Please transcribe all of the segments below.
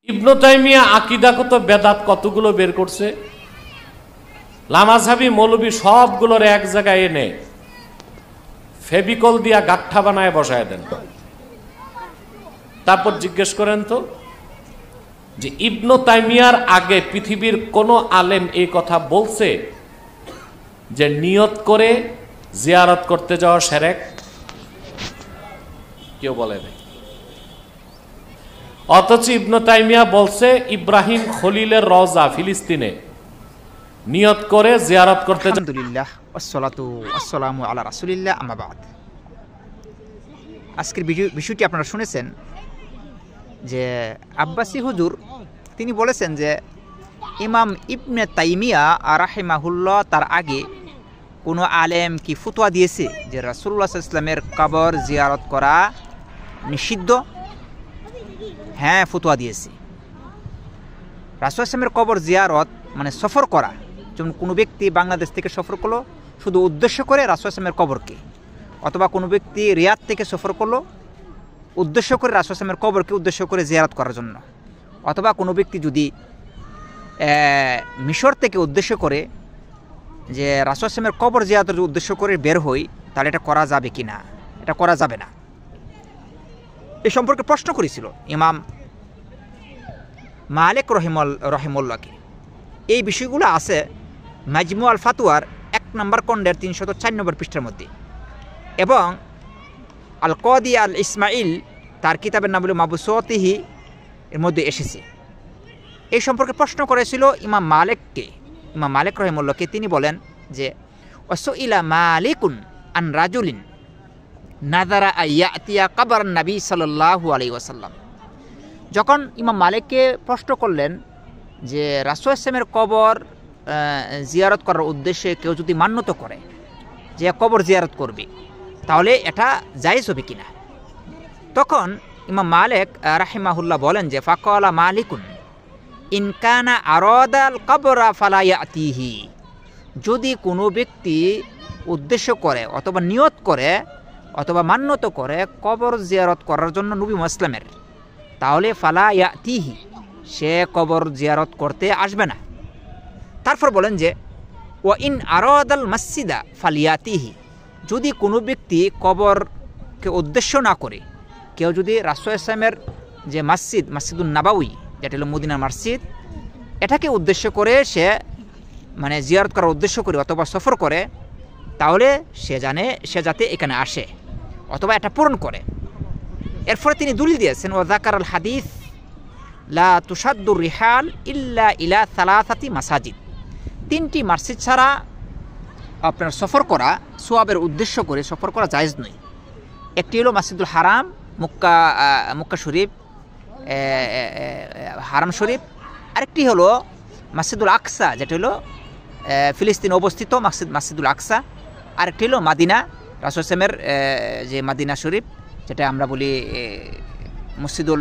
ইবনে তাইমিয়া আকীদাগত বেদাত কতগুলো বের করছে, লামাযহাবী মৌলবী সবগুলোর এক জায়গায় এনে ফেবিকল দিয়া গাঁঠা বানায় বসায় দেন। তারপর জিজ্ঞেস করেন তো যে ইবনে তাইমিয়ার আগে পৃথিবীর কোন আলেম এই কথা বলছে যে নিয়ত করে জিয়ারত করতে যাওয়া শিরক? কেউ বলে নাই। অথচ ইবনে তাইমিয়া বলছে ইব্রাহিম খলিলের রওজা ফিলিস্তিনে নিয়ত করে জিয়ারত করতে। আলহামদুলিল্লাহ ওয়াসসালাতু ওয়াসসালামু আলা রাসূলিল্লাহ, আম্মা বাদ। আজকের বিষয়টি আপনারা শুনেছেন যে আব্বাসী হুজুর তিনি বলেছেন যে ইমাম ইবনে তাইমিয়া রাহিমাহুল্লাহ তার আগে কোনো আলেম কি ফতোয়া দিয়েছে যে রাসূলুল্লাহ সাল্লাল্লাহু আলাইহি ওয়াসাল্লামের কবর জিয়ারত করা নিষিদ্ধ? হ্যাঁ, ফতোয়া দিয়েছে। রাসূলুল্লাহ সাল্লাল্লাহু আলাইহি ওয়াসাল্লামের কবর জিয়ারত মানে সফর করা, যেমন কোনো ব্যক্তি বাংলাদেশ থেকে সফর করলো শুধু উদ্দেশ্য করে রাসূলুল্লাহ সাল্লাল্লাহু আলাইহি ওয়াসাল্লামের কবরকে, অথবা কোনো ব্যক্তি রিয়াদ থেকে সফর করলো উদ্দেশ্য করে রাসূলুল্লাহ সাল্লাল্লাহু আলাইহি ওয়াসাল্লামের কবরকে উদ্দেশ্য করে জিয়ারত করার জন্য, অথবা কোনো ব্যক্তি যদি মিশর থেকে উদ্দেশ্য করে যে রাসূলুল্লাহ সাল্লাল্লাহু আলাইহি ওয়াসাল্লামের কবর জিয়ারতের উদ্দেশ্য করে বের হই, তাহলে এটা করা যাবে কি না? এটা করা যাবে না। এই সম্পর্কে প্রশ্ন করেছিল ইমাম মালিক রহিমাহুল্লাহকে। এই বিষয়গুলো আছে মাজমু আল ফাতোয়ার 1 নম্বর খণ্ডের 304 নম্বর পৃষ্ঠার মধ্যে, এবং আল কাদি আল ইসমাইল তার কিতাবের নাম হলো মাবসুতিহি এর মধ্যে এসেছে। এই সম্পর্কে প্রশ্ন করেছিল ইমাম মালিককে, ইমাম মালিক রহিমাহুল্লাহকে। তিনি বলেন যে ওয়াসুইলা মালিকুন আন রাজুলিন নাযারা আয়াতিয়া কবর নবী সাল্লাল্লাহু আলাইহি ওয়াসাল্লাম। যখন ইমাম মালিককে প্রশ্ন করলেন যে রাসূলুল্লাহ সাল্লাল্লাহু আলাইহি ওয়াসাল্লামের কবর জিয়ারত করার উদ্দেশ্যে কেউ যদি মান্যত করে যে কবর জিয়ারত করবে, তাহলে এটা জায়েজ হবে কিনা? তখন ইমাম মালিক রাহিমাহুল্লাহ বলেন যে ফাকালা মালিকুন ইন কানা আরাদাল কবরা ফালা ইয়াতিহি। যদি কোনো ব্যক্তি উদ্দেশ্য করে অথবা নিয়ত করে অথবা মান্যত করে কবর জিয়ারত করার জন্য নবী মুসলিমের, তাহলে ফালা ইয়াতিহি, সে কবর জিয়ারত করতে আসবে না। তারপর বলেন যে ওয়া ইন আরাদাল মসজিদা ফালিয়াতিহি। যদি কোনো ব্যক্তি কবরকে উদ্দেশ্য না করে, কেউ যদি রাসূলুল্লাহ সাল্লাল্লাহু আলাইহি ওয়াসাল্লামের যে মসজিদুন নববী, যেটা হলো মদিনার মসজিদ, এটাকে উদ্দেশ্য করে সে মানে জিয়ারত করার উদ্দেশ্য করে অথবা সফর করে, তাহলে সে যাতে এখানে আসে অথবা এটা পূরণ করে। এরপরে তিনি দলিল দিয়েছেন ওয়া যাকারাল হাদিস লা তুশাদ্দুর রিহাল ইল্লা ইলা সালাসাতি মাসাজিদ। 3টি মসজিদ ছাড়া আপনার সফর করা, সোয়াবের উদ্দেশ্য করে সফর করা জায়েজ নয়। একটি হলো মসজিদুল হারাম মক্কা শরীফ, হারাম শরীফ। আরেকটি হলো মসজিদুল আকসা, যেটা হলো ফিলিস্তিনে অবস্থিত মসজিদুল আকসা। আরেকটি হলো মাদিনা, রাসূলুল্লাহ সাল্লাল্লাহু আলাইহি ওয়াসাল্লামের যে মাদিনা শরীফ, যেটা আমরা বলি মসজিদুল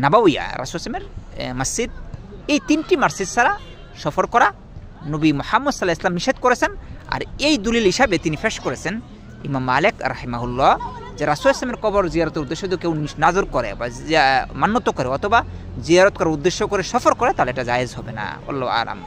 নবওয়িয়া, রাসূলুল্লাহ সাল্লাল্লাহু আলাইহি ওয়াসাল্লামের মসজিদ। এই 3টি মসজিদ ছাড়া সফর করা নবী মুহাম্মদ সাল্লাল্লাহু আলাইহি ওয়াসাল্লাম নিষেধ করেছেন। আর এই দলিল হিসাবে তিনি পেশ করেছেন ইমাম মালিক রাহিমাহুল্লাহ যে রাসূলুল্লাহ সাল্লাল্লাহু আলাইহি ওয়াসাল্লামের কবর জিয়ারতের উদ্দেশ্যে যদি কেউ নাযর করে বা মান্যত করে অথবা জিয়ারত করার উদ্দেশ্য করে সফর করে, তাহলে এটা জায়েজ হবে না। আল্লাহু আ'লাম।